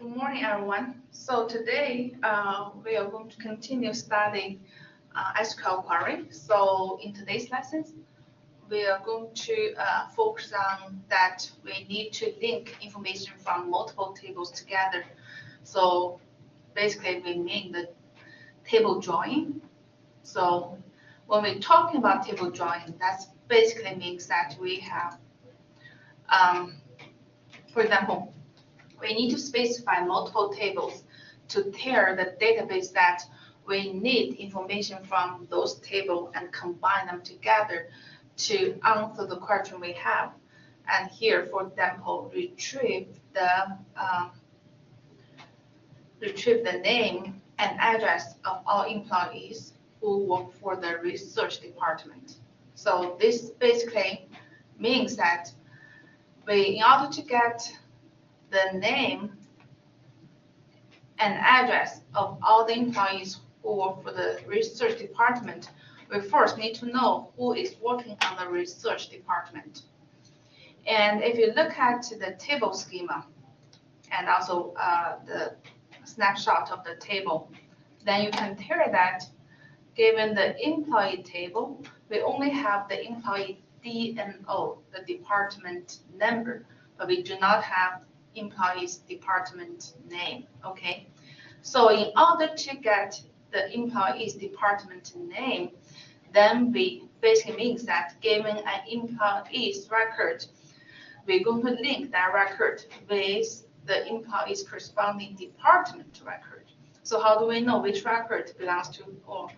Good morning, everyone. So today we are going to continue studying SQL query. So in today's lessons, we are going to focus on that we need to link information from multiple tables together. So basically, we mean the table join. So when we're talking about table join, that basically means that we have, for example, we need to specify multiple tables to tell the database that we need information from those tables and combine them together to answer the question we have. And here, for example, retrieve the name and address of all employees who work for the research department. So this basically means that in order to get the name and address of all the employees who work for the research department, we first need to know who is working on the research department. And if you look at the table schema and also the snapshot of the table, then you can tell that given the employee table, we only have the employee DNO, the department number, but we do not have employee's department name, okay? So in order to get the employee's department name, then we basically means that given an employee's record, we're going to link that record with the employee's corresponding department record. So how do we know which record belongs to or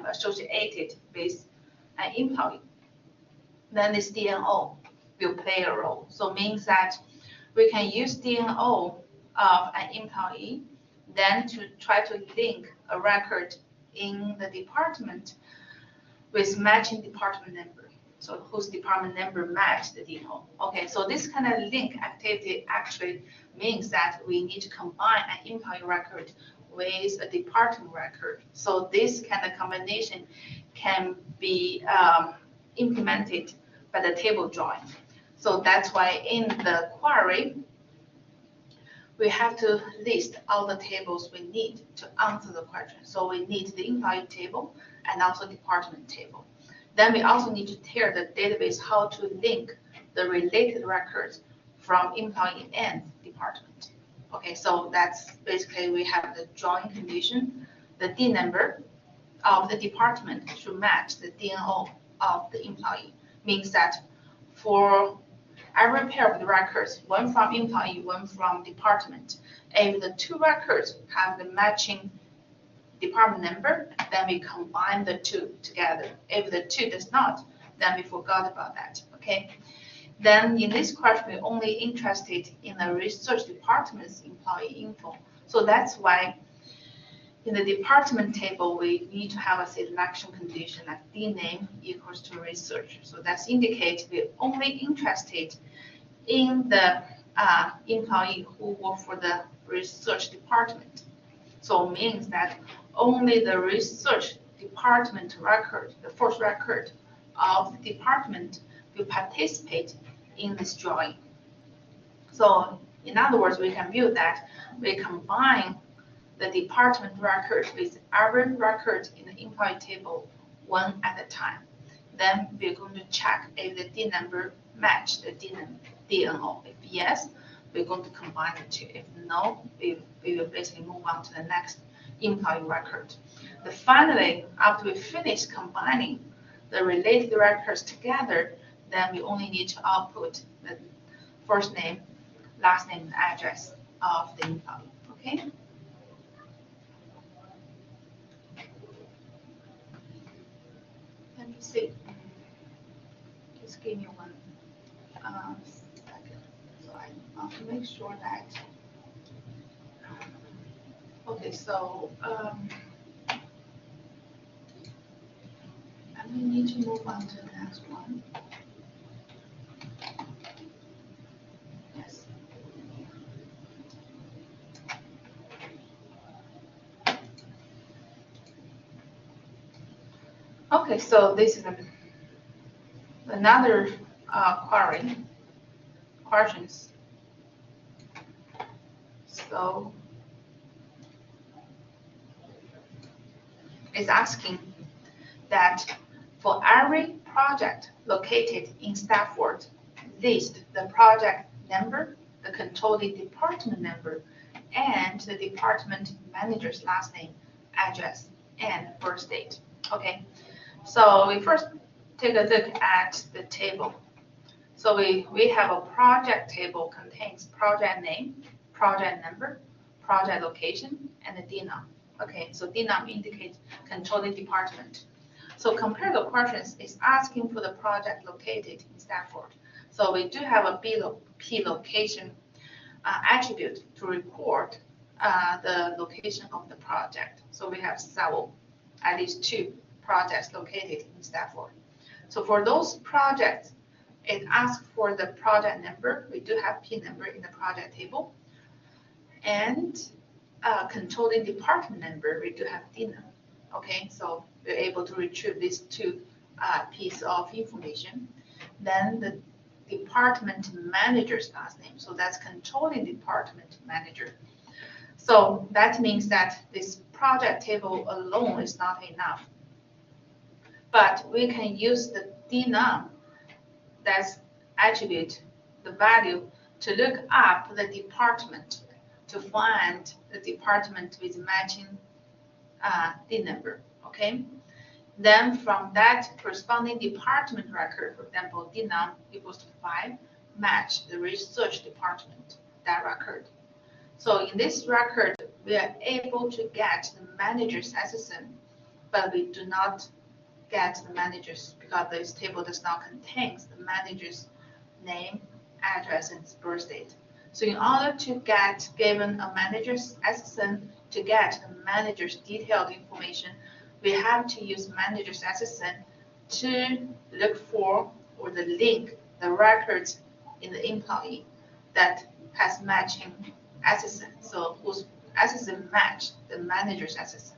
associated with an employee? Then this DNO will play a role. So means that we can use DNO of an employee, then to try to link a record in the department with matching department number. So whose department number match the DNO. Okay, so this kind of link activity actually means that we need to combine an employee record with a department record. So this kind of combination can be implemented by the table join. So that's why in the query, we have to list all the tables we need to answer the question. So we need the employee table and also department table. Then we also need to tell the database how to link the related records from employee and department. Okay, so that's basically we have the join condition. The D number of the department should match the DNO of the employee. Means that for every pair of the records, one from employee, one from department, if the two records have the matching department number, then we combine the two together. If the two does not, then we forgot about that, okay? Then in this question, we're only interested in the research department's employee info. So that's why in the department table, we need to have a selection condition like D name equals to research. So that's indicate we're only interested in the employee who work for the research department. So it means that only the research department record, the first record of the department, will participate in this join. So in other words, we can view that we combine the department record with every record in the employee table one at a time. Then we're going to check if the D number match the DNO. If yes, we're going to combine the two. If no, we will basically move on to the next employee record. But finally, after we finish combining the related records together, then we only need to output the first name, last name, and address of the employee. Okay? Let me see. Just give me one second. So I want to make sure that. Okay, so I need to move on to the next one. Yes. Okay, so this is another questions. So is asking that for every project located in Stafford, list the project number, the controlling department number, and the department manager's last name, address, and birth date. Okay, so we first take a look at the table. So we have a project table contains project name, project number, project location, and the DNOM. Okay, so DNOM indicates controlling department. So compare the questions is asking for the project located in Stafford. So we do have a P location attribute to report the location of the project. So we have several, at least 2 projects located in Stafford. So for those projects, it asks for the project number. We do have P number in the project table. And controlling department number, we do have DNOM. Okay, so we're able to retrieve these 2 pieces of information. Then the department manager's last name. So that's controlling department manager. So that means that this project table alone is not enough. But we can use the DNOM, that's attribute, the value, to look up the department to find the department with matching D number. Okay. Then from that corresponding department record, for example, DNOM equals to 5, match the research department, that record. So in this record, we are able to get the manager's SSN, but we do not get the manager's because this table does not contain the manager's name, address, and birth date. So in order to get given a manager's SSN, to get the manager's detailed information, we have to use manager's SSN to look for or the link the records in the employee that has matching SSN. So whose SSN match the manager's SSN.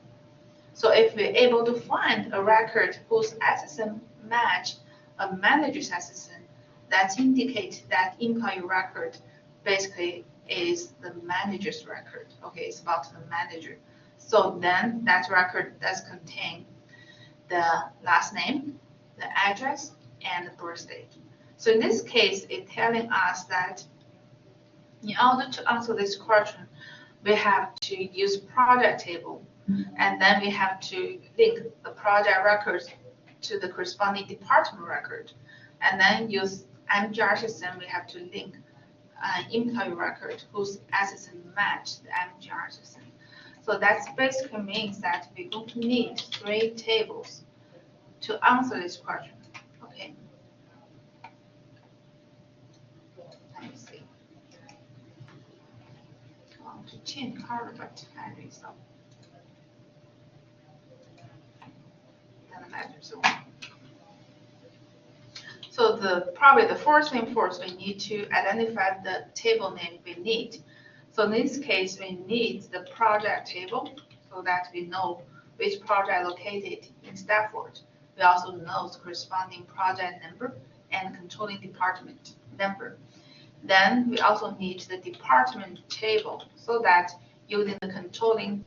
So if we're able to find a record whose SSN match a manager's SSN, that indicates that employee record basically is the manager's record. Okay, it's about the manager. So then that record does contain the last name, the address, and the birth date. So in this case, it's telling us that in order to answer this question, we have to use project table, and then we have to link the project records to the corresponding department record, and then use MGR system, we have to link an employee record whose SSN match the MGR system. So that basically means that we're going to need 3 tables to answer this question. Okay. Let me see. I want to change color, but anyway, so doesn't matter. So probably the first thing first, we need to identify the table name we need. So in this case, we need the project table so that we know which project located in Stafford. We also know the corresponding project number and controlling department number. Then we also need the department table so that using the controlling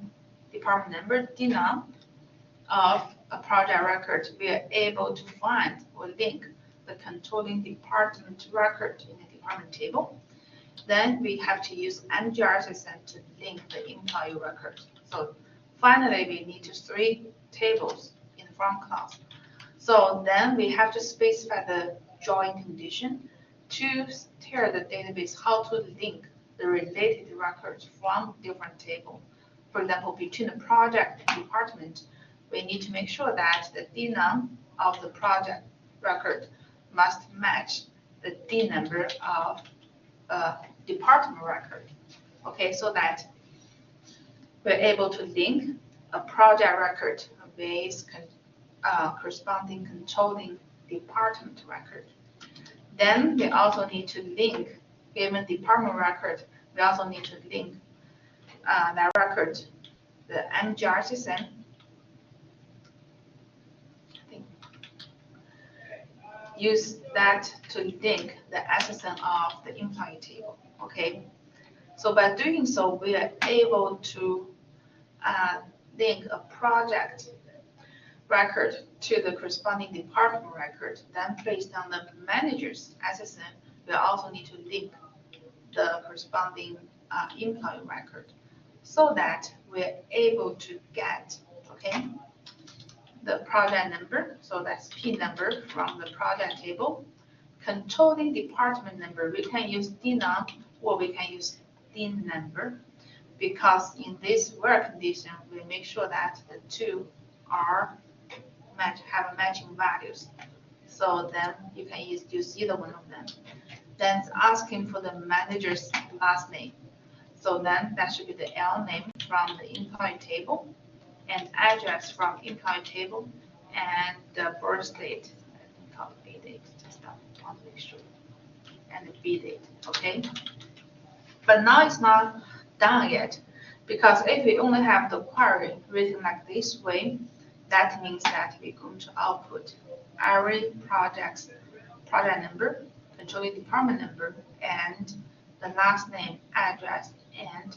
department number DNOM of a project record, we are able to find or link the controlling department record in the department table. Then we have to use MGR system to link the employee record. So finally, we need 3 tables in the from clause. So then we have to specify the join condition to tell the database how to link the related records from different tables. For example, between the project and department, we need to make sure that the DNOM of the project record must match the D number of department record. Okay, so that we're able to link a project record with corresponding controlling department record. Then we also need to link, given department record, we also need to link that record, the MGR system. Use that to link the SSN of the employee table. Okay, so by doing so, we are able to link a project record to the corresponding department record, then based on the manager's SSN, we also need to link the corresponding employee record so that we're able to get, okay, the project number, so that's P number from the project table. Controlling department number, we can use DNUM or we can use DIN number, because in this where condition, we make sure that the two are have matching values. So then you can use either one of them. Then it's asking for the manager's last name. So then that should be the L name from the employee table, and address from employee table, and the birth date. I think call it B date. Just want to make sure, and the B date. Okay. But now it's not done yet, because if we only have the query written like this way, that means that we're going to output every project number, controlling department number, and the last name, address, and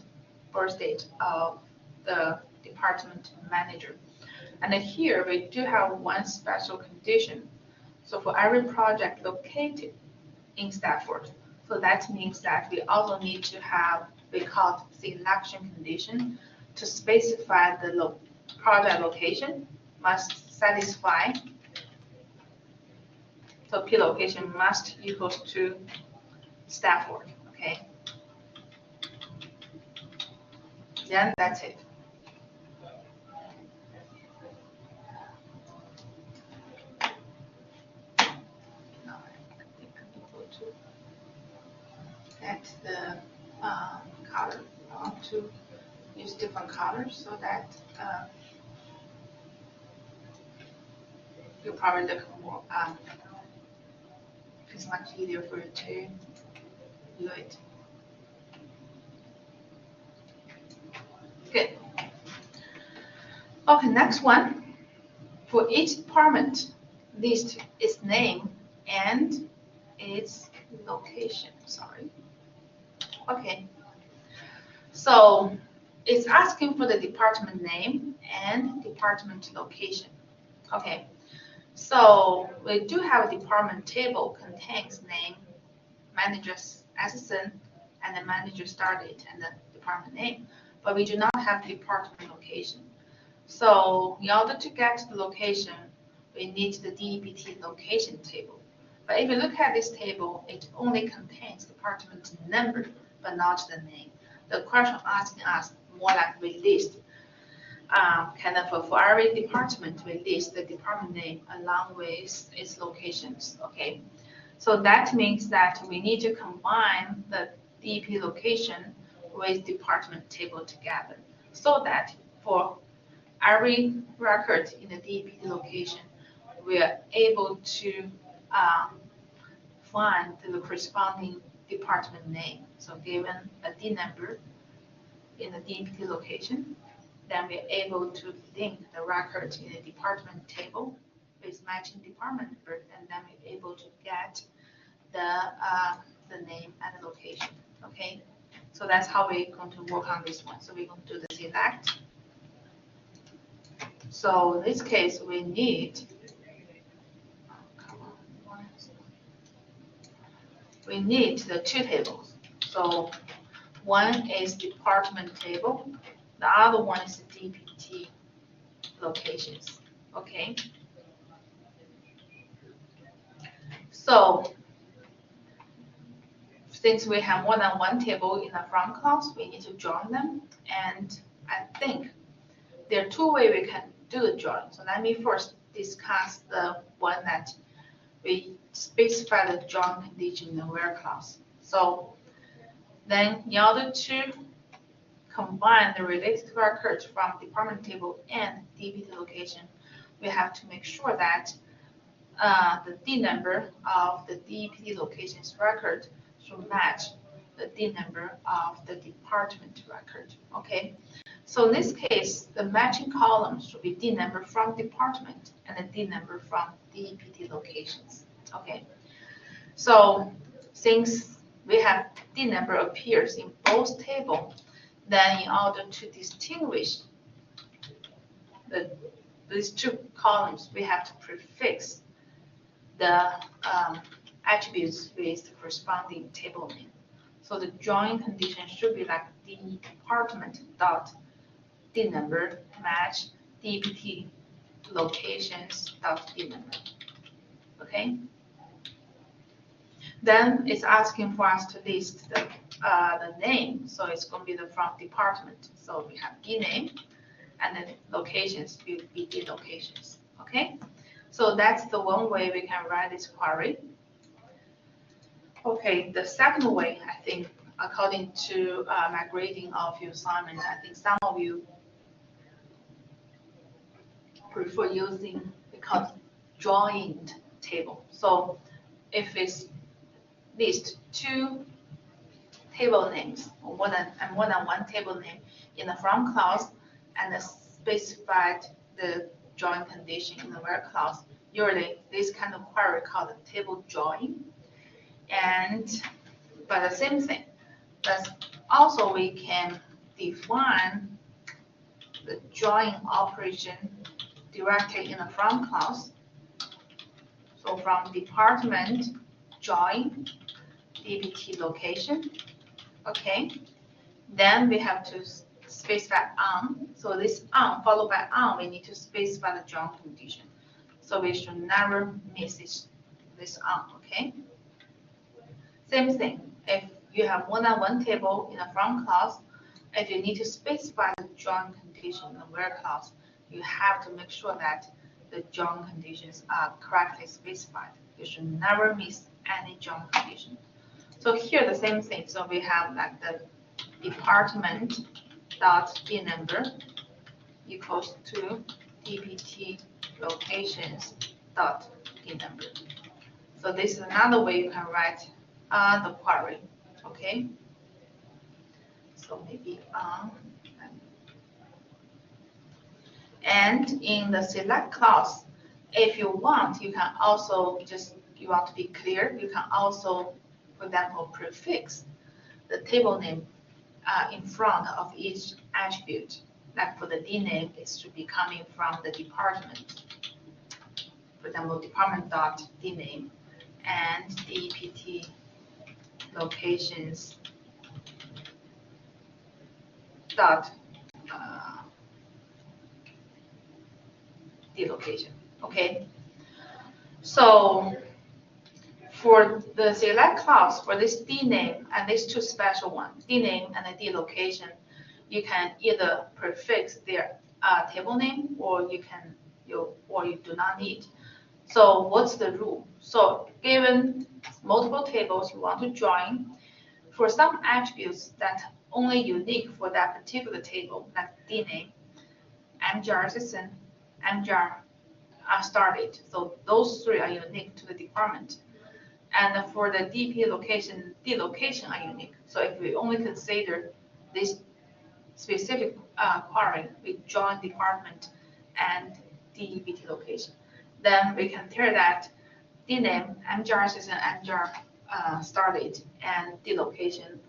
birth date of the department manager. And then here we do have one special condition. So for every project located in Stafford, so that means that we also need to have, we call it selection condition, to specify the project location must satisfy. So P location must equals to Stafford, okay? Then that's it. Now I think I'm able to get the color. I want to use different colors so that you'll probably look more, it's much easier for you to do it. Good. Okay, next one. For each department, list its name and its location. Sorry. Okay. So it's asking for the department name and department location. Okay. So we do have a department table contains name, manager's SSN, and the manager start date and the department name, but we do not have department location. So in order to get the location, we need the DEPT location table. But if you look at this table, it only contains department number, but not the name. The question asking us more like we list kind of for every department, we list the department name along with its locations, okay? So that means that we need to combine the DEP location with department table together, so that for every record in the DEP location, we are able to find the corresponding department name. So given a D number in the DEP location, then we're able to link the record in the department table with matching department number, and then we're able to get the name and the location. Okay, so that's how we're going to work on this one. So we're going to do the select. So in this case, we need the two tables. So one is department table. The other one is the DPT locations, okay? So since we have more than one table in the front class, we need to join them. And I think there are two ways we can do the join. So let me first discuss the one that we specify the join condition in the where class. So then in order to combine the related records from department table and DPT location, we have to make sure that the D number of the DPT location's record should match the D number of the department record. Okay, so in this case, the matching column should be D number from department and the D number from DPT locations. Okay, so since we have D number appears in both tables, then in order to distinguish the these two columns, we have to prefix the attributes with the corresponding table name. So the join condition should be like the department dot D number match DPT locations dot D number. Okay. Then it's asking for us to list the name. So it's going to be the from department. So we have D name, and then locations will be D locations. Okay. So that's the one way we can write this query. Okay, the second way, I think, according to my grading of your assignment, I think some of you prefer using the called joined table. So if it's list two table names or more than one table name in the from clause and specified the join condition in the where clause, usually this kind of query called a table join. But the same thing, but also we can define the join operation directly in the from clause. So from department join DPT location. Okay. Then we have to specify on. So this on followed by on, we need to specify the join condition. So we should never miss this on. Okay. Same thing. If you have one-on-one table in a from clause, if you need to specify the join condition in the where clause, you have to make sure that the join conditions are correctly specified. You should never miss any join condition. So here the same thing. So we have like the department dot D number equals to DPT locations dot D number. So this is another way you can write the query. Okay. So maybe and in the select clause, if you want, you can also you want to be clear, you can also, for example, prefix the table name in front of each attribute. Like for the D name, it should be coming from the department. For example, department dot D name and DPT locations dot D location. Okay. So for the select clause for this D name and these two special ones, D name and the D location, you can either prefix their table name or you do not need. So what's the rule? So given multiple tables you want to join, for some attributes that only unique for that particular table, like D name, MGR system, MGR start date. So those three are unique to the department. And for the DP location, D location are unique. So if we only consider this specific query, we join department and DPT location. Then we can tell that D name, MGR system, MGR start date, and D location,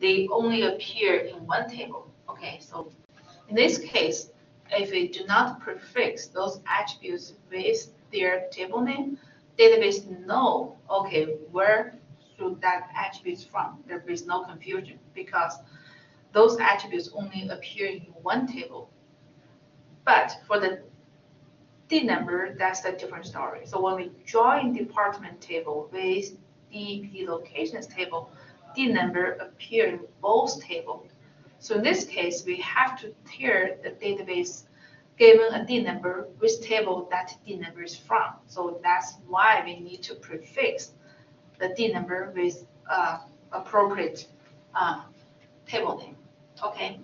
they only appear in one table. Okay, so in this case, if we do not prefix those attributes with their table name, database know, okay, where should that attributes from? There is no confusion because those attributes only appear in one table. But for the D number, that's a different story. So when we join department table with DP locations table, D number appear in both tables. So in this case, we have to tier the database given a D number which table that D number is from. So that's why we need to prefix the D number with appropriate table name. Okay.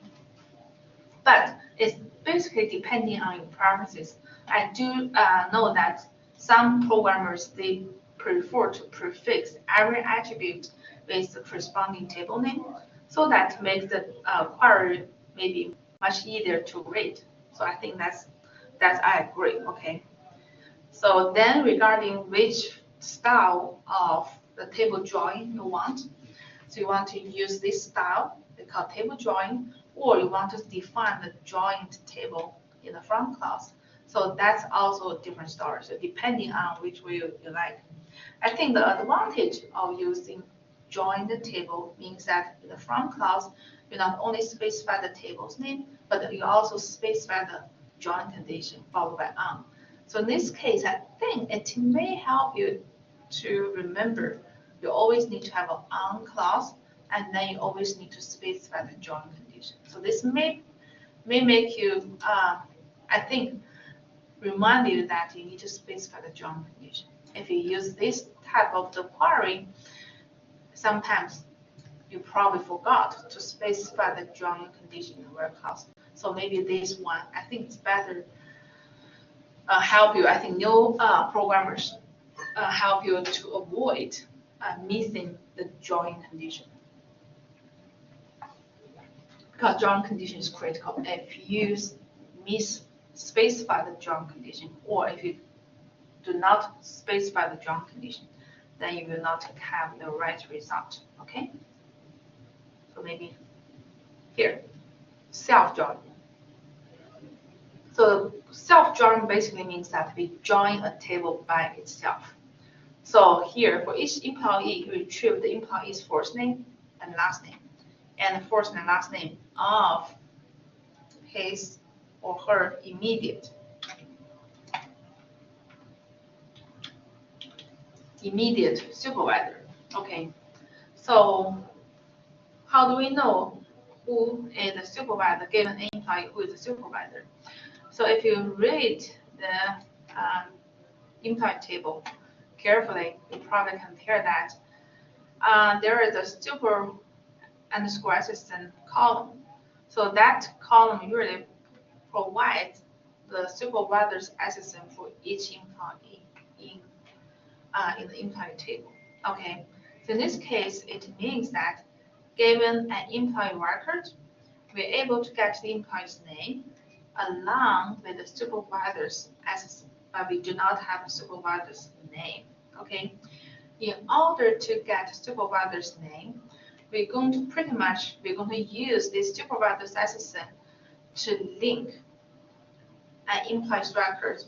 But it's basically depending on your preferences. I do know that some programmers, they prefer to prefix every attribute with the corresponding table name, so that makes the query maybe much easier to read. So I think that's I agree. Okay. So then regarding which style of the table join you want, so you want to use this style, they call table join, or you want to define the joined table in the from clause. So that's also a different story. So depending on which way you like. I think the advantage of using join the table means that in the from clause, you not only specify the table's name, but you also specify the join condition followed by on. So in this case, I think it may help you to remember you always need to have an on clause, and then you always need to specify the join condition. So this may make you, I think, remind you that you need to specify the join condition. If you use this type of the query, sometimes you probably forgot to specify the join condition in the where clause. So maybe this one, I think it's better help you. I think new programmers help you to avoid missing the join condition. Because join condition is critical. If you specify the join condition, or if you do not specify the join condition, then you will not have the right result. Okay? So maybe here, self-join. So self-join basically means that we join a table by itself. So here, for each employee, we retrieve the employee's first name and last name, and the first and last name of his or her immediate supervisor. Okay, so how do we know who is the supervisor, given an employee who is the supervisor? So if you read the employee table carefully, you probably can hear that there is a super underscore assistant column. So that column usually provides the supervisor's assistant for each employee in the employee table. Okay, so in this case, it means that given an employee record, we're able to get the employee's name along with the supervisor's assistant, but we do not have a supervisor's name. Okay, in order to get supervisor's name, we're going to use this supervisor's assistant to link an employee's record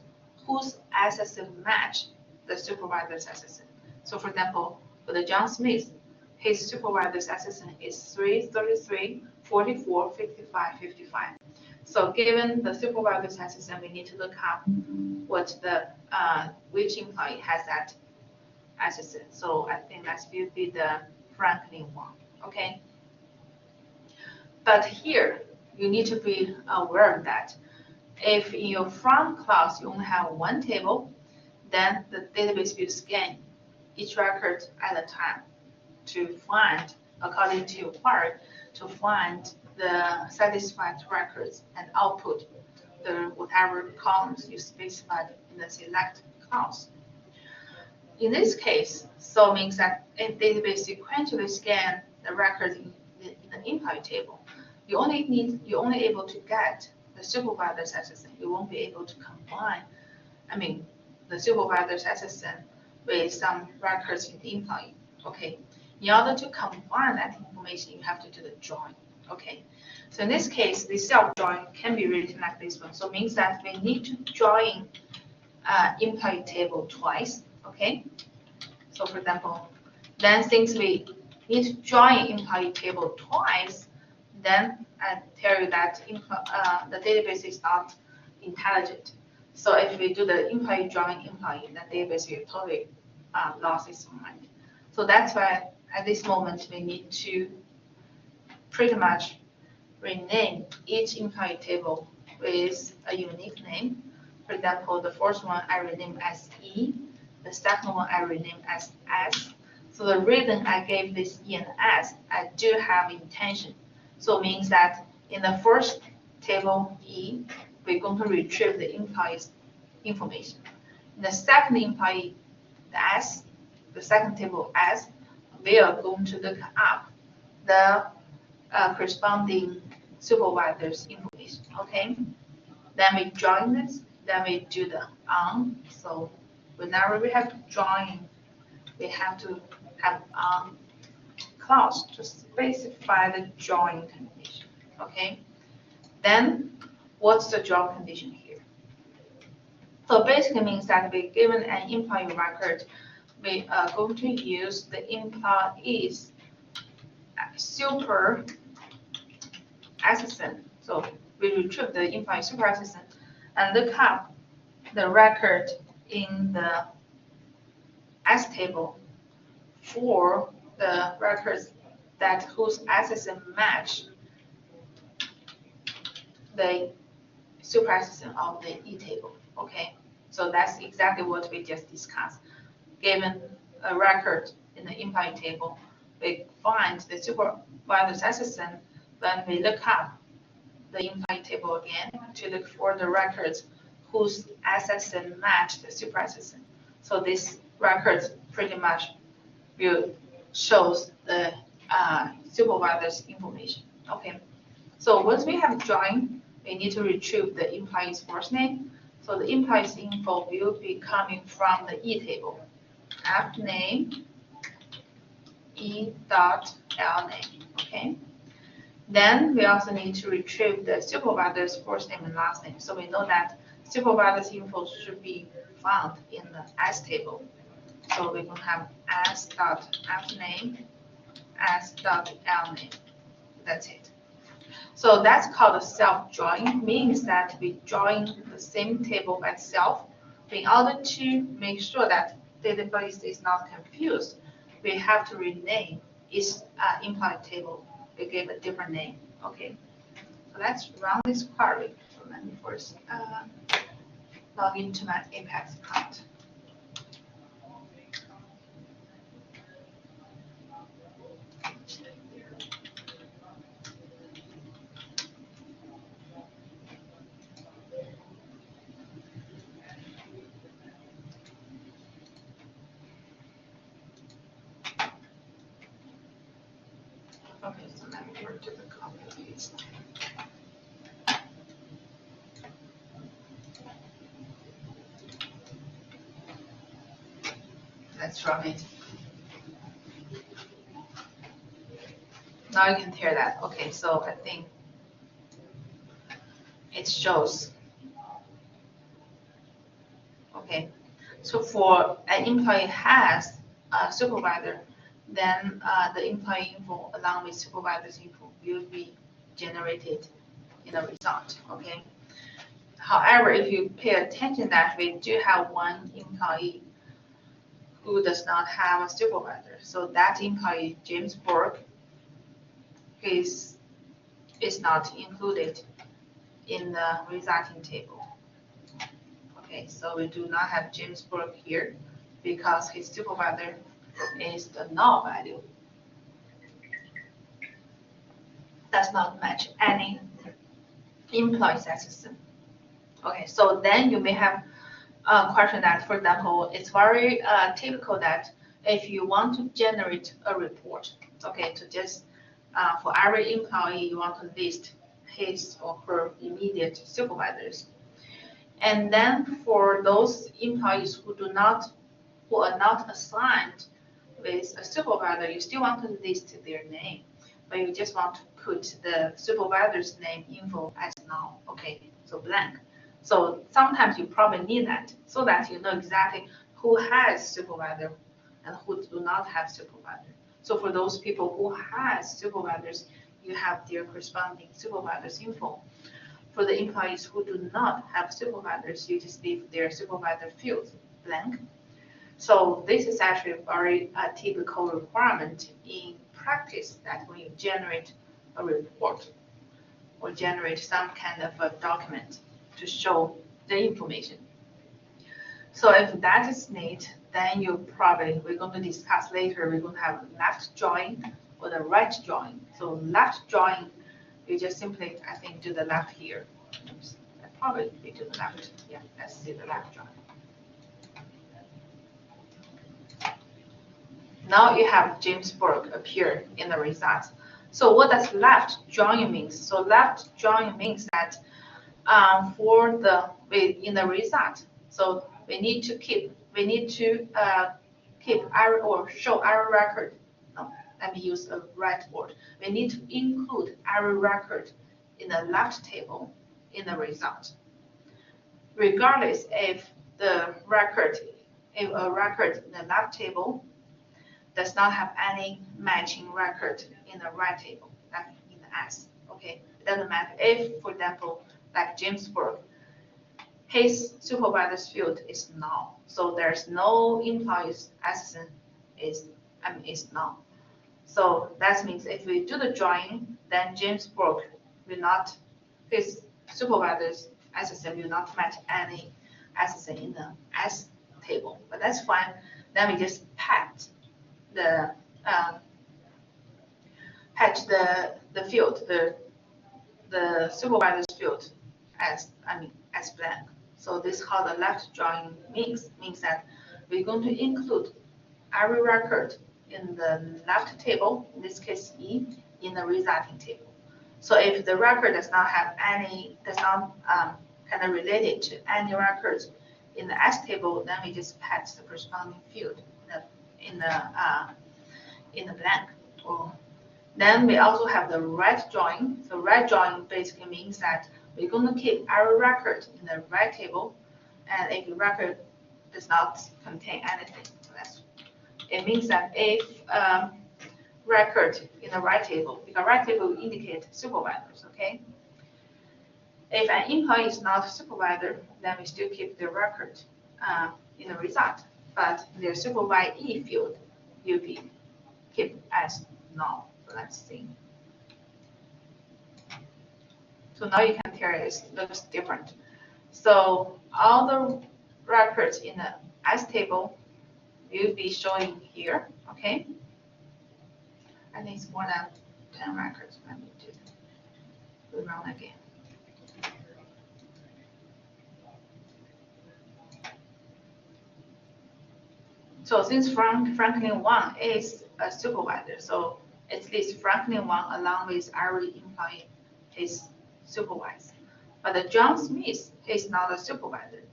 whose assistant match the supervisor's assistant. So for example, for the John Smith, his supervisor's assistant is 333 44 55 55. So given the supervisor's assistant, we need to look up what the which employee has that assistant. So I think that will be the Franklin one. Okay. But here you need to be aware of that. If in your from clause you only have one table, then the database will scan each record at a time to find, according to your query, to find the satisfied records and output the whatever columns you specified in the select clause. In this case, so means that a database sequentially scan the records in the employee table. You only able to get the supervisor's assistant. You won't be able to combine, the supervisor's assistant with some records in the employee. Okay. In order to combine that information, you have to do the join. Okay. So in this case, the self-join can be written like this one. So it means that we need to join employee table twice. Okay. So for example, then since we need to join employee table twice, then I tell you that the database is not intelligent. So if we do the employee join employee, the database will totally lost its mind. So that's why at this moment we need to pretty much rename each employee table with a unique name. For example, the first one I rename as E, the second one I rename as S. So the reason I gave this E and S, I do have intention. So it means that in the first table E, we're going to retrieve the employee's information. In the second employee, the second table S, we are going to look up the corresponding supervisor's information. Okay. Then we join this. Then we do the on. So whenever we have to join, we have to have on clause to specify the join condition. Okay. Then what's the join condition here? So basically means that we given an employee record, we are going to use the employee's super assistant. So we retrieve the employee super assistant and look up the record in the S table for the records that whose assistant match the super assistant of the E table. Okay, so that's exactly what we just discussed. Given a record in the employee table, we find the supervisor's assistant. Then we look up the employee table again to look for the records whose assistant match the super assistant. So this records pretty much will shows the supervisor's information. Okay. So once we have joined, we need to retrieve the employee's first name. So the employee's info will be coming from the E table. F name, E dot L name. Okay. Then we also need to retrieve the supervisor's first name and last name. So we know that supervisor's info should be found in the S table. So we will have S dot F name, S dot L name. That's it. So that's called a self-join, means that we join the same table by itself. In order to make sure that database is not confused, we have to rename each employee table. We give a different name. Okay, so let's run this query. So let me first log into my Apex account. Okay, so let me work to the copy paste. Let's run it. Now you can hear that. Okay, so I think it shows. Okay, so for an employee has a supervisor, then the employee info along with supervisor's info will be generated in the result. Okay. However, if you pay attention that we do have one employee who does not have a supervisor, so that employee James Burke is not included in the resulting table. Okay, so we do not have James Burke here because his supervisor is the null value. Does not match any employee's assistant. Okay, so then you may have a question that, for example, it's very typical that if you want to generate a report, okay, to just for every employee, you want to list his or her immediate supervisors. And then for those employees who are not assigned with a supervisor, you still want to list their name, but you just want to put the supervisor's name info as null. Okay, so blank. So sometimes you probably need that so that you know exactly who has supervisor and who do not have supervisor. So for those people who has supervisors, you have their corresponding supervisor's info. For the employees who do not have supervisors, you just leave their supervisor field blank. So this is actually a very typical requirement in practice, that when you generate a report or generate some kind of a document to show the information. So if that is neat, then we're going to discuss later, we're going to have left join or the right join. So left join, you just simply, I think, do the left here. Oops, I probably do the left. Yeah, let's see the left join. Now you have James Burke appear in the results. So what does left join means? So left join means that in the result, so we need to keep error or show error record. No, let me use the right word. We need to include error record in the left table in the result. regardless if a record in the left table does not have any matching record in the right table, like in the S. Okay, it doesn't matter if, for example, like James Burke, his supervisor's field is null, so there's no employee's assistant is null. So that means if we do the join, then James Burke will not, his supervisor's assistant will not match any assistant in the S table, but that's fine. Then we just patch the field, the supervisor's field as blank. So this how the left join means that we're going to include every record in the left table, in this case E, in the resulting table. So if the record does not kind of related to any records in the S table, then we just patch the corresponding field in the blank. Then we also have the right join. So right join basically means that we're going to keep every record in the right table, and if the record does not contain anything, it means that if record in the right table, because right table will indicate supervisors, okay? If an employee is not a supervisor, then we still keep the record in the result, but the supervisee field will be kept as null. So let's see. So now you can tell it looks different. So all the records in the S table will be showing here, okay? I think it's more than 10 records. Let me do run again. So since Franklin 1 is a supervisor, so at least Franklin 1 along with every employee is supervised. But the John Smith is not a supervisor.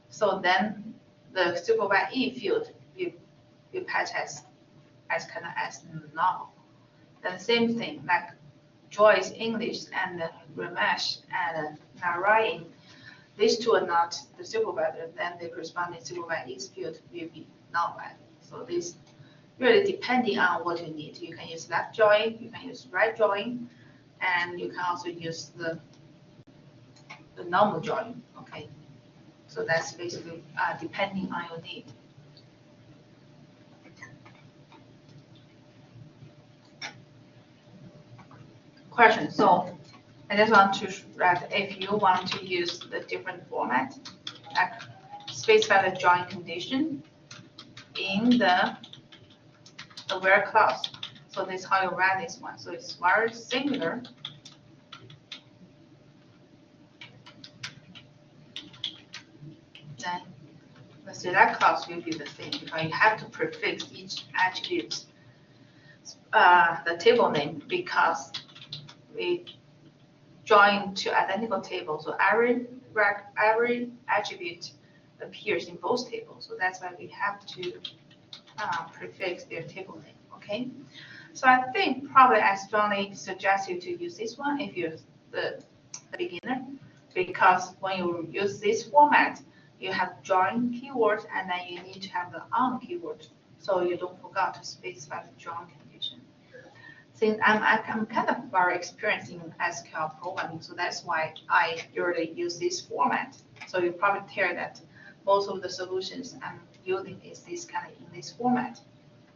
So then the supervisee field will patch as kind of as null. Then same thing like Joyce English and Ramesh and Narayan, these two are not the supervisor, then the corresponding supervisee's field will be null value. So this really depending on what you need. You can use left join, you can use right join, and you can also use the normal join. Okay, so that's basically depending on your need. Question. So I just want to write if you want to use the different format, like specify the join condition in the where clause. So this is how you write this one. So it's very similar. Then the select clause will be the same because you have to prefix each attribute the table name because we join two identical tables. So every attribute appears in both tables. So that's why we have to prefix their table name. Okay. So I think probably I strongly suggest you to use this one if you're the beginner, because when you use this format, you have join keyword and then you need to have the on keyword, so you don't forget to specify the join condition. Since I'm kind of very experienced in SQL programming, so that's why I usually use this format. So you probably tell that most of the solutions I'm using is this kind of in this format.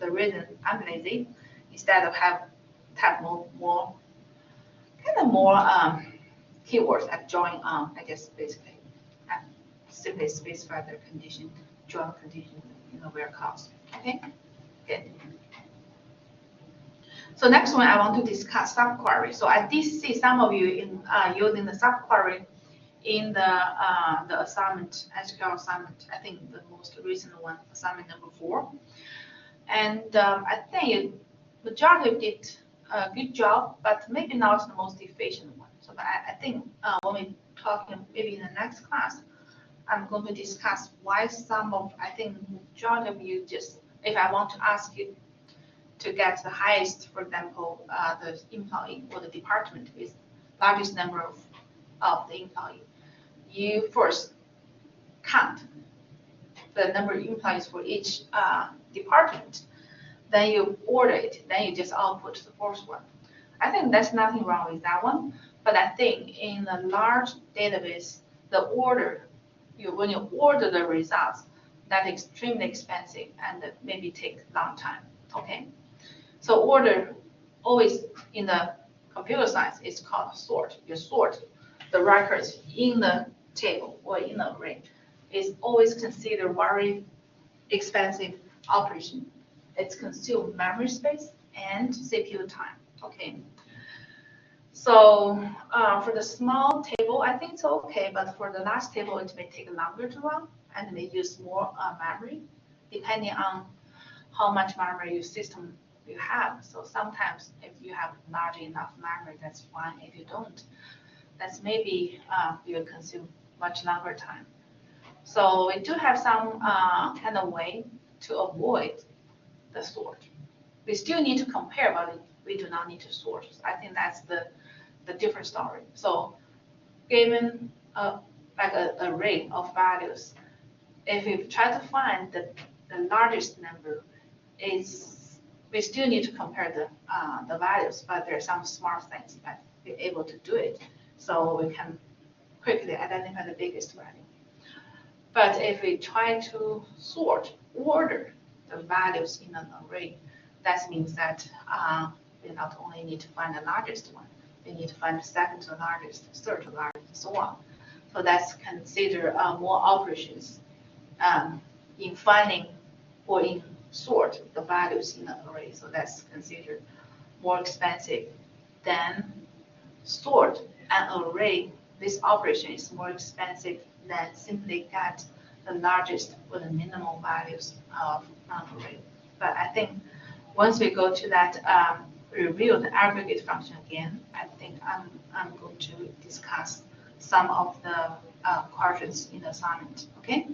The reason I'm lazy, instead of type more keywords like join on, I just basically simply specify the condition, join condition in the where clause. Okay, good. So next one I want to discuss subquery. So I did see some of you in using the subquery in the assignment, SQL assignment. I think the most recent one, assignment number 4. And I think majority did a good job, but maybe not the most efficient one. So I think when we talking maybe in the next class, I'm going to discuss why I think majority of you just, if I want to ask you to get the highest, for example, the employee or the department with largest number of the employee, you first count the number of employees for each department, then you order it, then you just output the first one. I think there's nothing wrong with that one, but I think in a large database, the order, when you order the results, that's extremely expensive and maybe take a long time, okay? So order always in the computer science is called sort. You sort the records in the table or in the array. It's always considered very expensive operation. It's consume memory space and CPU time, okay? So for the small table, I think it's okay, but for the large table, it may take longer to run and may use more memory, depending on how much memory your system you have. So sometimes if you have large enough memory, that's fine. If you don't, that's maybe you'll consume much longer time. So we do have some kind of way to avoid the sort. We still need to compare, but we do not need to sort. I think that's the different story. So given like an array of values, if we try to find the largest number, we still need to compare the values, but there are some smart things that we're able to do it. So we can quickly identify the biggest value. But if we try to order the values in an array, that means that we not only need to find the largest one, we need to find the second to largest, third to largest, and so on. So that's considered more operations in finding or in sort the values in an array. So that's considered more expensive than sort an array. This operation is more expensive than simply get the largest or the minimal values of an array. But I think once we go to that review the aggregate function again, I think I'm going to discuss some of the questions in the assignment. Okay,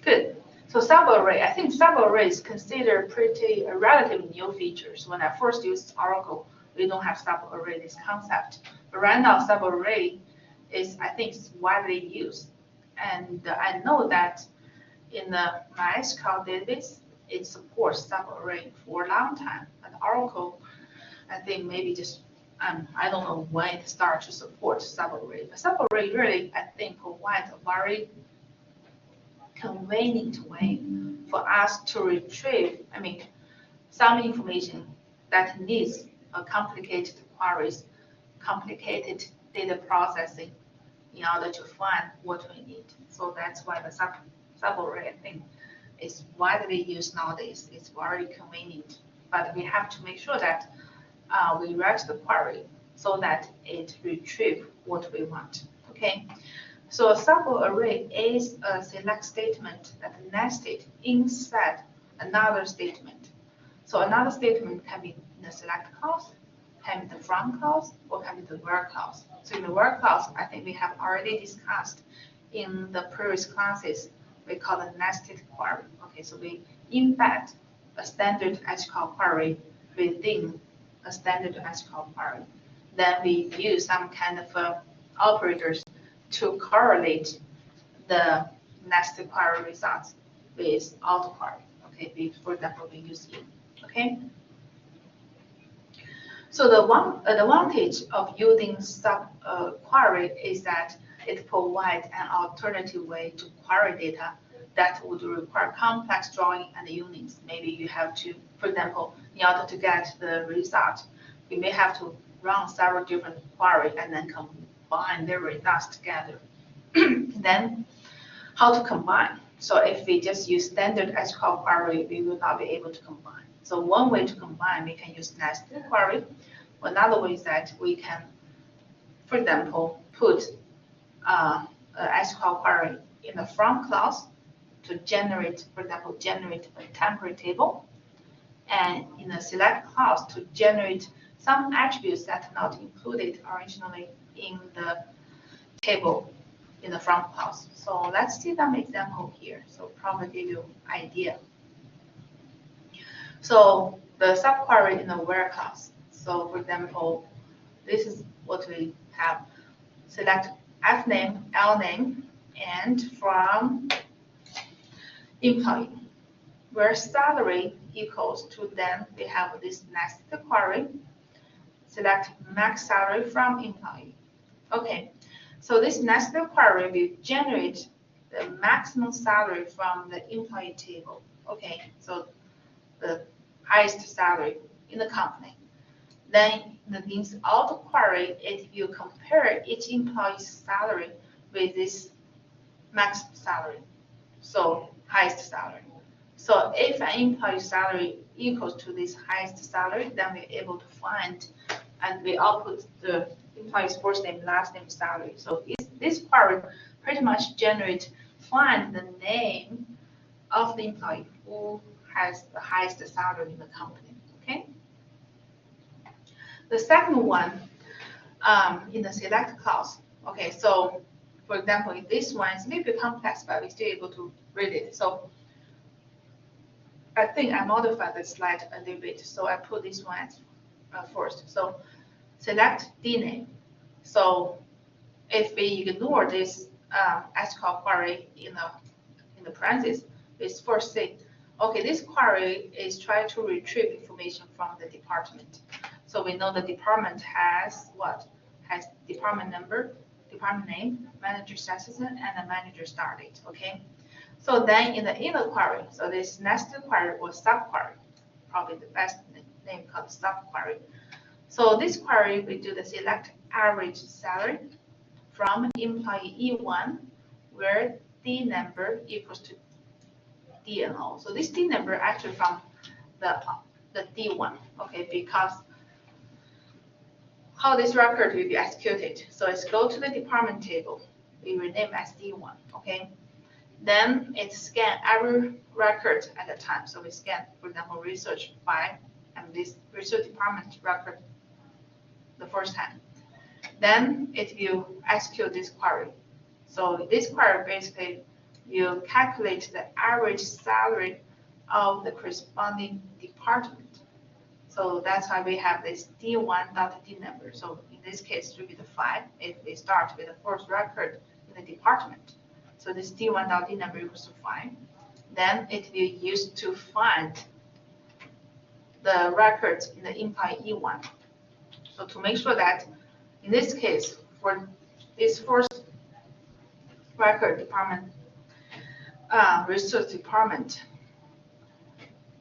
good. So subarray, I think subarray is considered pretty relatively new features. When I first used Oracle, we don't have subarray this concept. But right now, subarray is, I think, it's widely used. And I know that in the MySQL database, it supports subarray for a long time. But Oracle, I think maybe just, I don't know when it started to support subarray. But subarray really, I think, provides a very convenient way for us to retrieve, some information that needs a complicated queries, complicated data processing in order to find what we need. So that's why the subarray, I think, is widely used nowadays. It's very convenient, but we have to make sure that we write the query so that it retrieves what we want. Okay. So a subarray is a select statement that nested inside another statement. So another statement can be in the select clause, can be the from clause, or can be the where clause. So in the where clause, I think we have already discussed in the previous classes, we call it nested query. Okay, so we embed a standard SQL query within a standard SQL query. Then we use some kind of operators to correlate the nested query results with auto query. Okay, for example, we use in. Okay. So the one advantage of using sub query is that it provides an alternative way to query data that would require complex drawing and units. Maybe you have to, for example, in order to get the result, you may have to run several different queries and then combine their results together. Then how to combine? So if we just use standard SQL query, we will not be able to combine. So one way to combine, we can use nested query. Another way is that we can, for example, put a SQL query in the from clause to generate, for example, generate a temporary table, and in the select clause to generate some attributes that are not included originally in the table in the from clause. So let's see some example here. So probably give you idea. So the subquery in the where clause. So for example, this is what we have. Select F name, L name, and from employee, where salary equals to, then we have this nested query, select max salary from employee. Okay, so this nested query will generate the maximum salary from the employee table. Okay, so the highest salary in the company. Then that means all the query, it will compare each employee's salary with this max salary, so highest salary. So if an employee's salary equals to this highest salary, then we're able to find, and we output the employee's first name, last name, salary. So this query pretty much find the name of the employee who has the highest salary in the company. Okay. The second one, in the select clause. Okay, so for example, if this one is a little bit complex, but we're still able to read it. So I think I modified the slide a little bit. So I put this one first. So select dname. So if we ignore this SQL query in the parentheses, it's first say, okay, this query is trying to retrieve information from the department. So we know the department has what? Has department number, department name, manager status, and a manager start date. Okay. So then in the inner query, so this nested query or subquery, probably the best name called subquery. So this query, we do the select average salary from employee E1, where D number equals to DNO. So this D number actually from the D1, okay, because how this record will be executed. So it's go to the department table, we rename as D1, okay. Then it scan every record at a time. So we scan, for example, research 5 and this research department record the first time. Then it will execute this query. So this query basically will calculate the average salary of the corresponding department. So that's why we have this D1.D number. So in this case, it will be the 5 if we start with the first record in the department. So this D1.D number equals to 5. Then it will use to find the records in the employee E1. So to make sure that in this case, for this first record department, research department,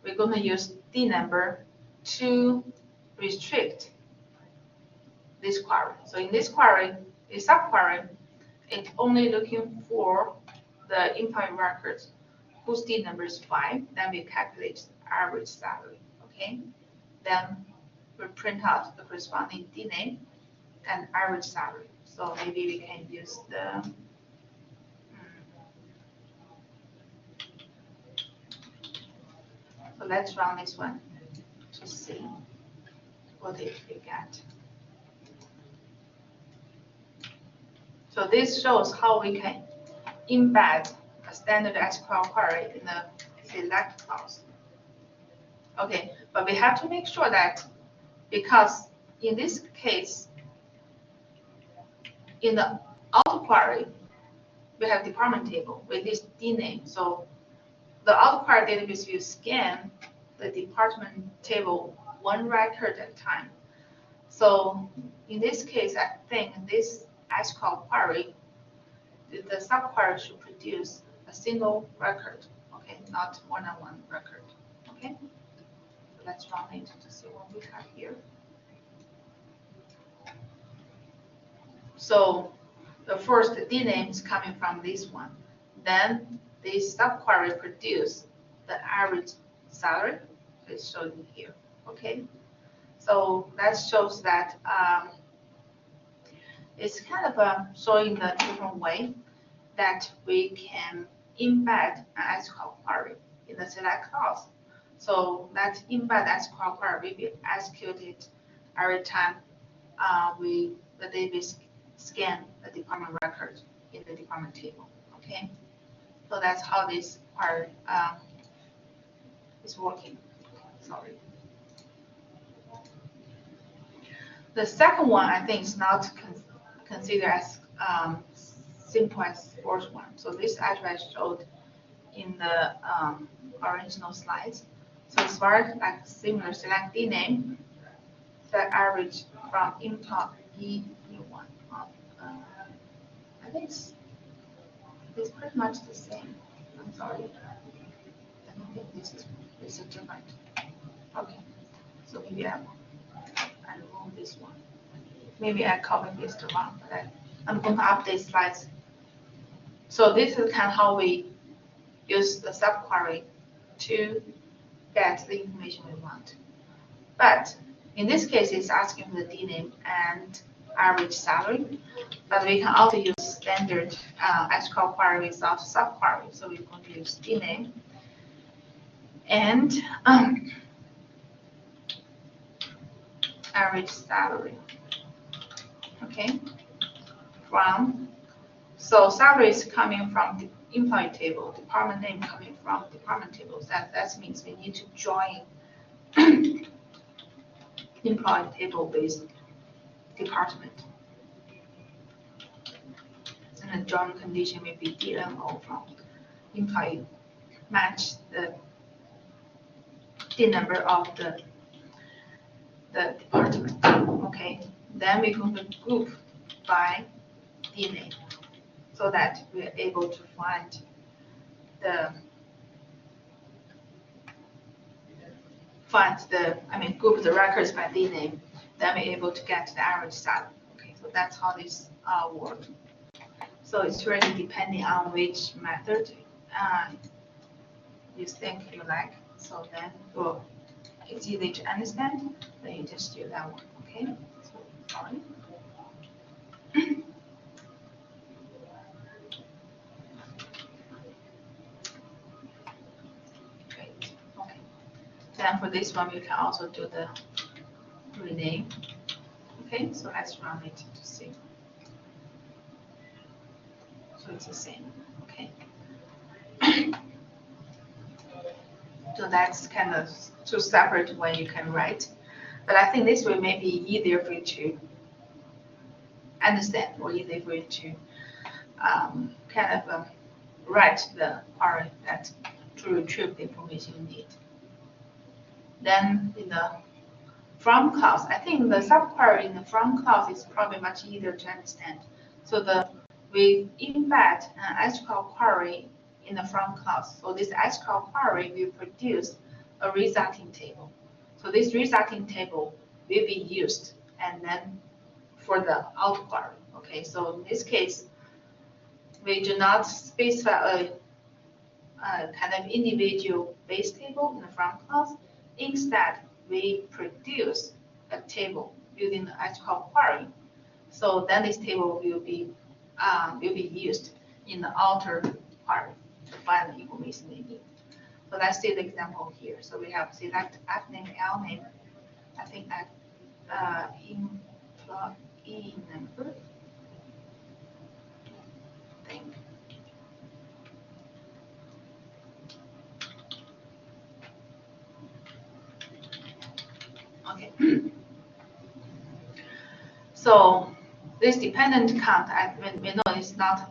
we're going to use D number to restrict this query. So in this query, a subquery, it's only looking for the employee records whose D number is 5. Then we calculate the average salary. Okay. Then we print out the corresponding D name and average salary. So maybe we can use the so let's run this one to see what it we get. So this shows how we can embed a standard SQL query in the select clause. Okay, but we have to make sure that, because in this case, in the auto query, we have department table with this D name. So the auto query database will scan the department table one record at a time. So in this case, I think this SQL query, the subquery should produce a single record, okay, not more than one record, okay? So let's run it to see what we have here. So the first D name is coming from this one. Then this subquery produce the average salary. It's shown here, okay? So that shows that it's kind of showing the different way that we can embed an SQL query in the select clause. So that embed SQL query will be executed every time the database scan the department record in the department table. Okay, so that's how this query is working. Sorry. The second one, I think, is not considered as simple as the first one. So this actually showed in the original slides. So as far like similar, select the name, select average from employee one. I think it's pretty much the same. I'm sorry. I think this is different. Okay. So maybe I remove this one. Maybe I copy paste the wrong, but I'm going to update slides. So this is kind of how we use the subquery to get the information we want. But in this case, it's asking for the DNAME and average salary. But we can also use standard SQL query without subquery. So we're going to use DNAME and average salary. Okay, so salary is coming from the employee table, department name coming from department tables. That means we need to join employee table based department. And the join condition may be DNO from employee match the number of the department. Okay, then we're going to group by DNAME so that we're able to find group the records by DNAME, then we're able to get the average salary. Okay, so that's how this works. So it's really depending on which method you think you like. So then, well, it's easy to understand. Then you just do that one. Okay. So sorry. Great. Okay. Then for this one, we can also do the rename. Okay. So let's run it to see. So it's the same. Okay. So that's kind of two separate when you can write. But I think this way may be easier for you to understand or easier for you to write the query that to retrieve the information you need. Then in the from clause, I think the subquery in the from clause is probably much easier to understand. So we embed an SQL query in the from clause. So this SQL query will produce a resulting table. So this resulting table will be used and then for the out query. Okay, so in this case, we do not specify a kind of individual base table in the from clause. Instead, we produce a table using the SQL query. So then this table will be used in the outer query to find the information they need. So let's see the example here. So we have select F name, L name. I think that employee number. Okay. So this dependent count, we know it's not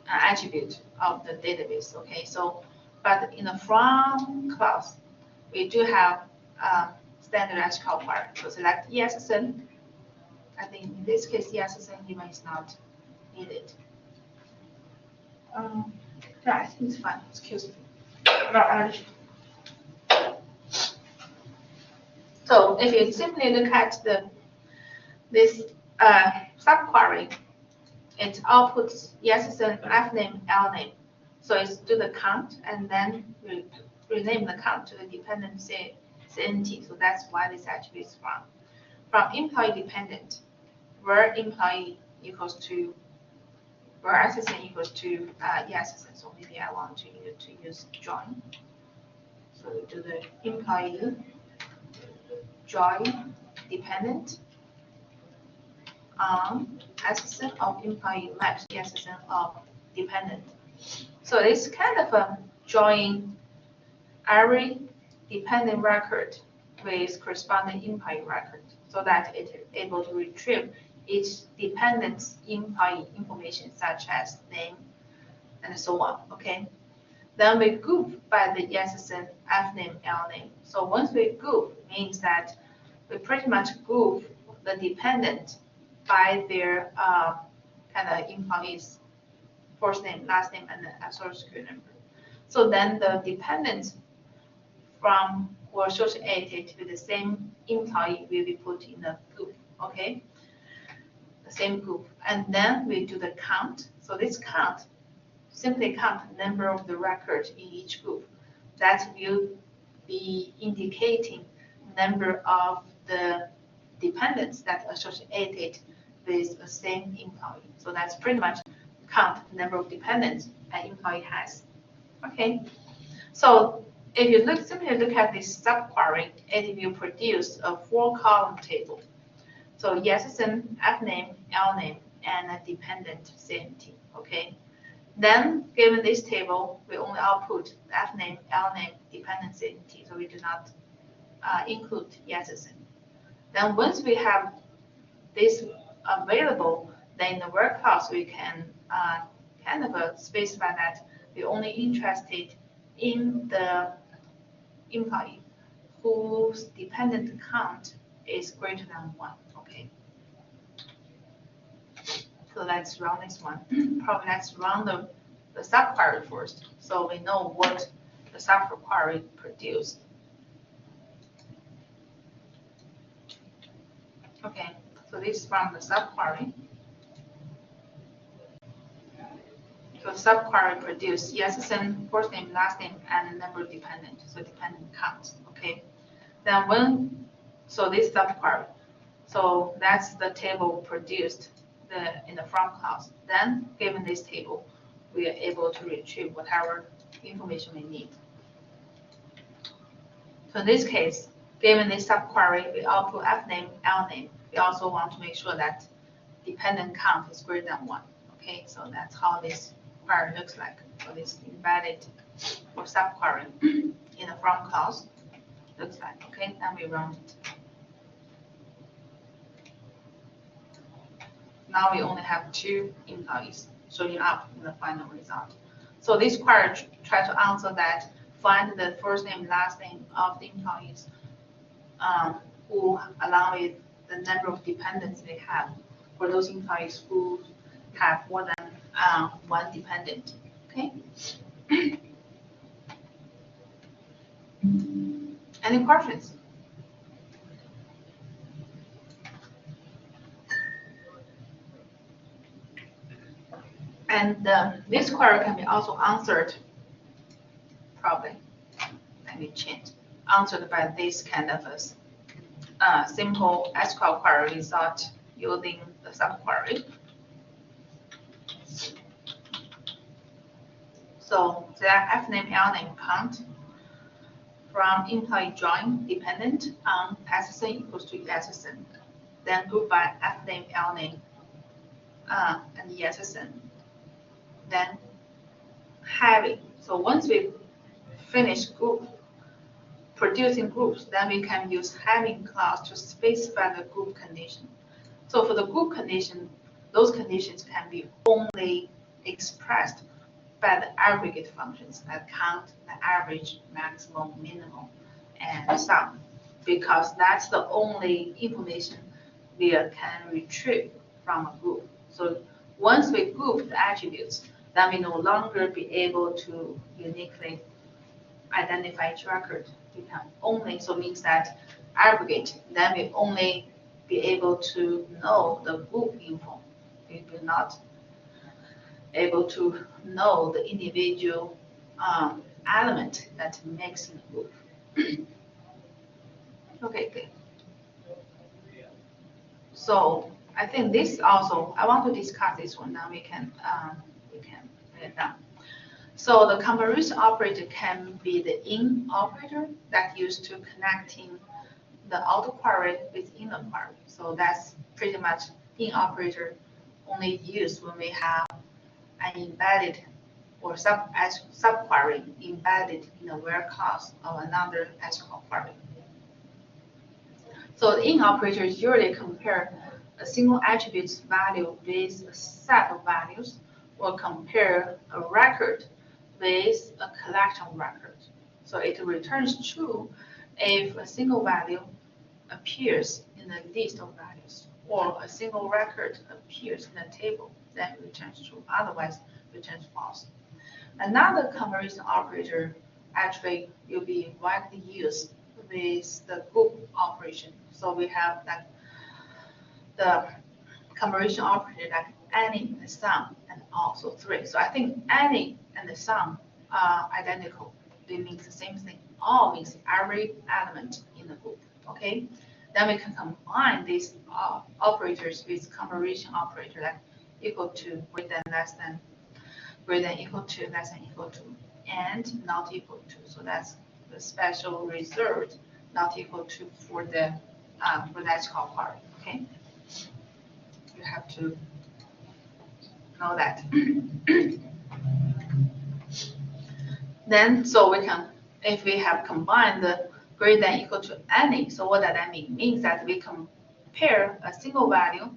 an attribute of the database. Okay. So, but in the from clause, we do have standard SQL query. So select ESSN. I think in this case, ESSN even is not needed. Yeah, I think it's fine. Excuse me. So if you simply look at this subquery, it outputs ESSN, F name, L name. So it's do the count and then rename the count to the dependent CNT. So that's why this attribute is from employee dependent, where employee equals to where SSN equals to ESSN. So maybe I want to use join. So we do the employee join dependent on SSN of employee match SSN of dependent. So it's kind of a join every dependent record with corresponding employee record so that it is able to retrieve each dependent employee information such as name and so on. Okay. Then we group by the SSN F name, L name. So once we group, means that we pretty much group the dependent by their kind of employees, first name, last name, and the social security number. So then the dependents from or associated with the same employee will be put in the group, okay? The same group. And then we do the count. So this count, simply count the number of the records in each group. That will be indicating number of the dependents that associated with the same employee. So that's pretty much count the number of dependents an employee has. Okay, so if you simply look at this subquery, it will produce a 4-column table. So SSN, F name, L name, and a dependent CNT. Okay, then given this table, we only output the F name, L name, dependent CNT. So we do not include SSN. Then once we have this available, then in the work class we can kind of specify that we're only interested in the employee whose dependent count is greater than 1. Okay. So let's run this one. Probably let's run the subquery first, so we know what the subquery produced. Okay, so this is from the subquery. So subquery produced SSN, first name, last name, and number of dependent, so dependent counts. Okay, then so this subquery, so that's the table produced in the from class. Then given this table, we are able to retrieve whatever information we need. So in this case, given this subquery, we output F name, L name. We also want to make sure that dependent count is greater than 1. Okay, so that's how this query looks like. So this embedded or subquery in the from clause looks like. Okay, then we run it. Now we only have 2 employees showing up in the final result. So this query tries to answer that, find the first name, last name of the employees who, along with the number of dependents they have, for those employees who have more than 1 dependent. Okay. Any questions? And this query can be also answered, probably, let me change, answered by this kind of a simple SQL query result using the subquery. So select F name, L name count from employee join dependent on SSN equals to SSN. Then group by F name, L name, and SSN. Then having, so once we finish producing groups, then we can use having clause to specify the group condition. So for the group condition, those conditions can be only expressed by the aggregate functions that count the average, maximum, minimum, and sum, because that's the only information we can retrieve from a group. So once we group the attributes, then we no longer be able to uniquely identify each record. We can only, so means that aggregate, then we only be able to know the group info. We will not able to know the individual element that makes the group. Okay, good. So I think this also, I want to discuss this one. Now we can put it down. So the comparison operator can be the in operator that used to connecting the outer query with inner query. So that's pretty much in operator only used when we have an embedded or subquery embedded in a where clause of another SQL query. So the in operator usually compare a single attribute's value with a set of values, or compare a record with a collection record. So it returns true if a single value appears in the list of values or a single record appears in the table, then it returns true. Otherwise, it returns false. Another comparison operator actually will be widely used with the group operation. So we have that the comparison operator like any and the sum and also 3. So I think any and the sum are identical. They mean the same thing. All means every element in the group. Okay. Then we can combine these operators with comparison operator like equal to, greater than, less than, greater than, equal to, less than, equal to, and not equal to. So that's the special reserved not equal to for the logical part. Okay. You have to know that. Then, so we can, if we have combined the greater than equal to any, so what does that mean? It means that we compare a single value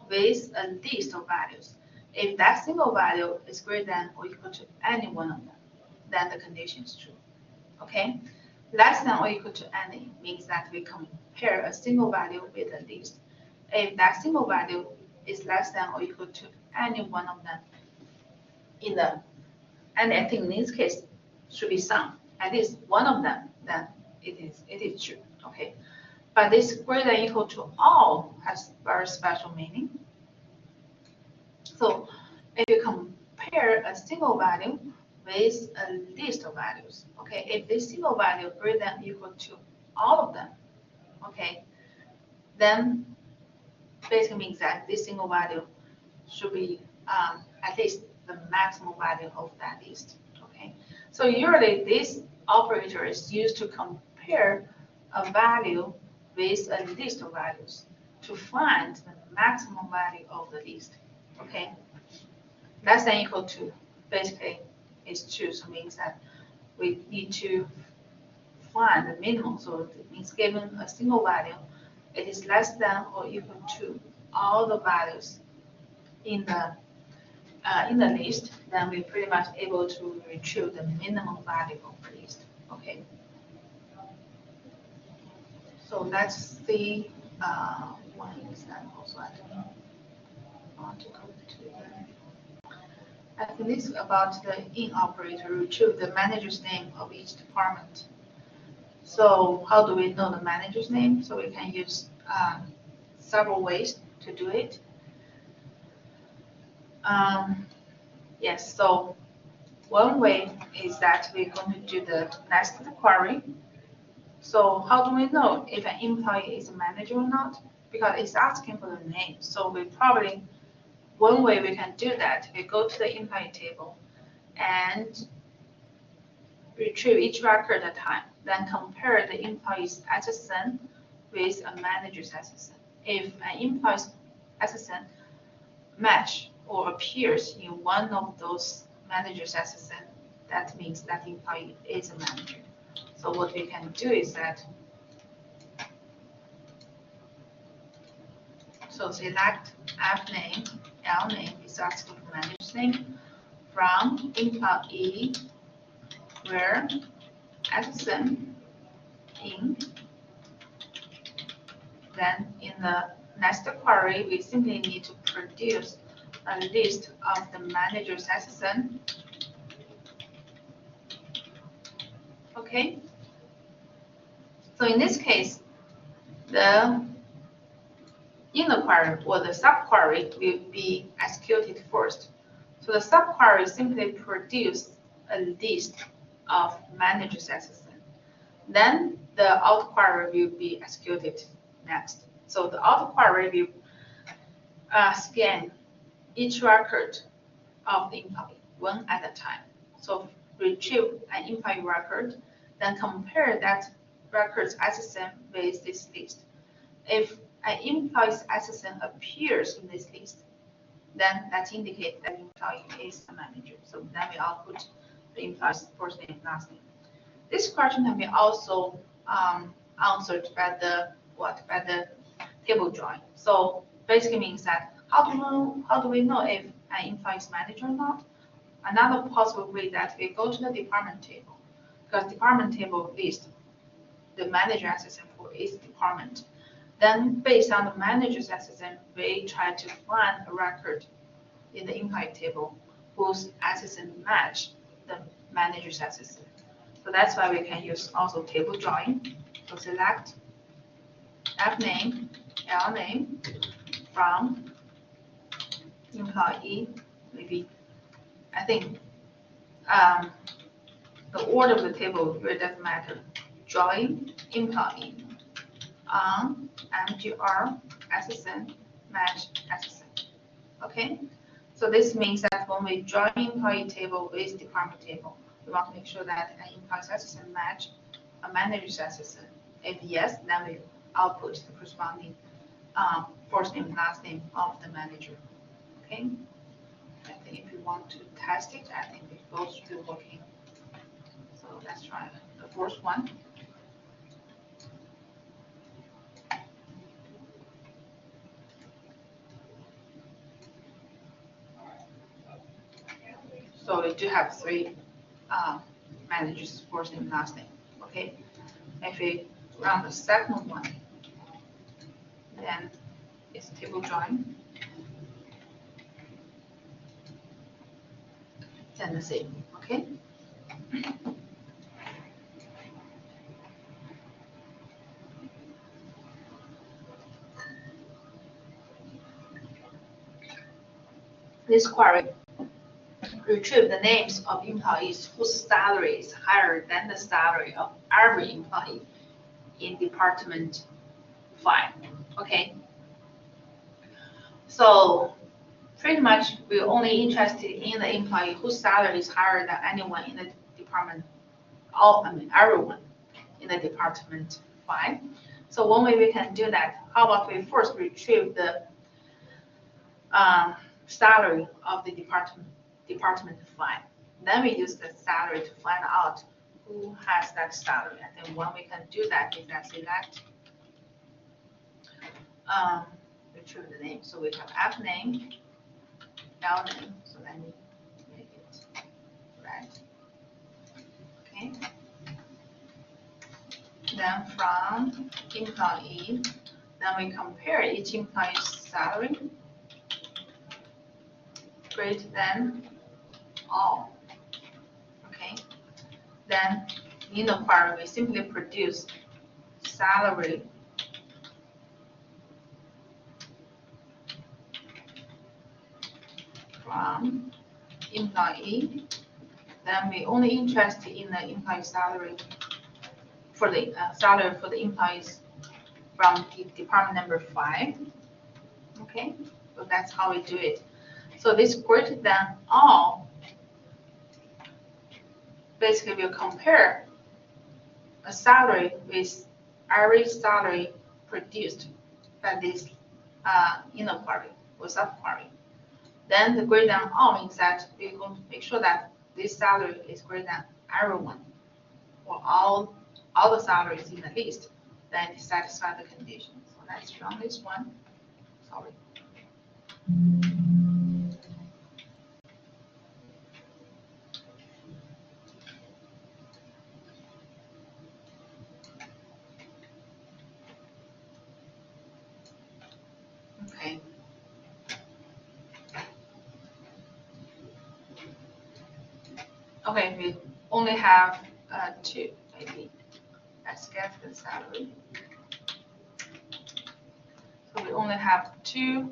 with a list of values. If that single value is greater than or equal to any one of them, then the condition is true. Okay? Less than or equal to any means that we compare a single value with a list. If that single value is less than or equal to any one of them in the, and I think in this case should be some, at least one of them, then it is true. Okay, but this greater than equal to all has very special meaning. So if you compare a single value with a list of values, okay, if this single value greater than equal to all of them, okay, then basically means that this single value should be at least the maximum value of that list. Okay, so usually this operator is used to compare a value with a list of values to find the maximum value of the list. Okay, less than equal to basically is true, so it means that we need to find the minimum. So it means given a single value, it is less than or equal to all the values in the list, then we're pretty much able to retrieve the minimum value of the list. Okay. So let's see one example. So I want to go to the. I think this is about the in operator, retrieve the manager's name of each department. So how do we know the manager's name? So we can use several ways to do it. Yes, so one way is that we're going to do the nested query. So how do we know if an employee is a manager or not? Because it's asking for the name. So we probably, one way we can do that, we go to the employee table and retrieve each record at a time, then compare the employee's SSN with a manager's SSN. If an employee's SSN match or appears in one of those manager's SSN, that means that employee is a manager. So what we can do is that, so select F name, L name is asking for manager's name from employee where SSN in. Then in the nested query, we simply need to produce a list of the manager's SSN. Okay. So in this case, the inner query or the subquery will be executed first. So the subquery simply produce a list of manager's SSN. Then the out query will be executed next. So the out query will scan each record of the employee one at a time. So retrieve an employee record, then compare that record's SSN with this list. If an employee's SSN appears in this list, then that indicates that the employee is a manager. So then we output the employee's first name, last name. This question can be also answered by the table join. So basically means that how do we know if an employee is manager or not? another possible way that we go to the department table, because department table lists the manager assistant for each department. Then based on the manager's assistant, we try to find a record in the employee table whose assistant match the manager's assistant. So that's why we can use also table join. So select F name, L name from employee, maybe, I think the order of the table really doesn't matter. Join employee on MGR assistant match assistant. Okay, so this means that when we join employee table with department table, we want to make sure that an employee's assistant match a manager's assistant. If yes, then we output the corresponding first name, last name of the manager. Okay, I think if you want to test it, I think it both should be working. So let's try the first one. So we do have three managers, first name, last name. Okay, if we run the second one, then it's table join. Then the same. Okay. This query retrieve the names of employees whose salary is higher than the salary of every employee in department 5. Okay. So pretty much we're only interested in the employee whose salary is higher than anyone in the department, everyone in the department 5. So one way we can do that, how about we first retrieve the salary of the department 5. Then we use the salary to find out who has that salary. And then one we can do that is that select retrieve the name. So we have F name, L name. So let me make it red. Okay. Then from employee, then we compare each employee's salary greater than all. Okay. Then in the query, we simply produce salary from employee. Then we only interested in the employee salary for the salary for the employees from department number 5. Okay, so that's how we do it. So this greater than all, basically we'll compare a salary with every salary produced by this inner query or subquery. Then the greater than all means that we're going to make sure that this salary is greater than everyone or all the salaries in the list. Then it satisfies the condition. So let's run this one. Sorry. Okay. Okay, we only have 2, maybe. Let's get the salary. So we only have 2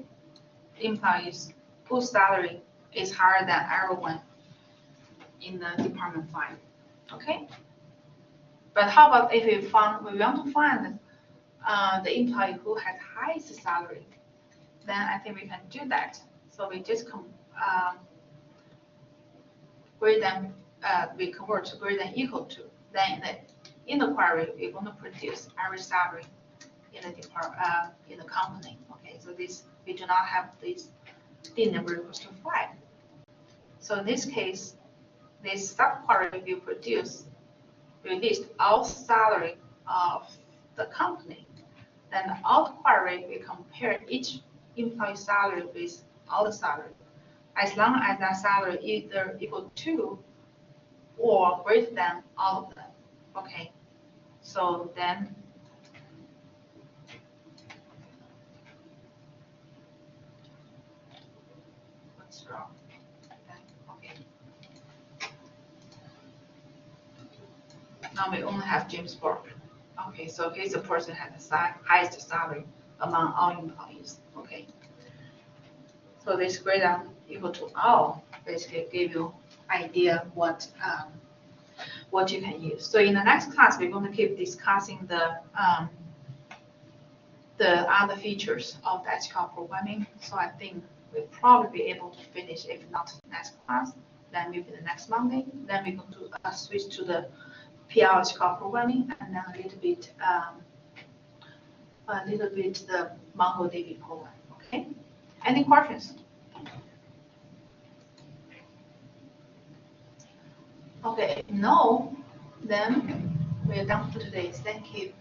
employees whose salary is higher than everyone in the department 5. Okay. But how about if we want to find the employee who has highest salary? Then I think we can do that. So we just we convert to greater than equal to. Then in the query, we're going to produce every salary in the company. Okay, so this we do not have this D number equals to 5. So in this case, this subquery will list all salary of the company. Then the out query will compare each employee salary with all the salary. as long as that salary either equal to or greater than all of them. Okay, so then what's wrong? Okay. Now we only have James Burke. Okay, so he's the person who has the highest salary among all employees. Okay. So this grade down equal to all basically give you idea what you can use. So in the next class, we're going to keep discussing the other features of the SQL programming. So I think we'll probably be able to finish, if not next class, then maybe the next Monday. Then we're going to switch to the PR SQL programming, and then a little bit the MongoDB program. Okay. Any questions? Okay, no, then we're done for today. Thank you.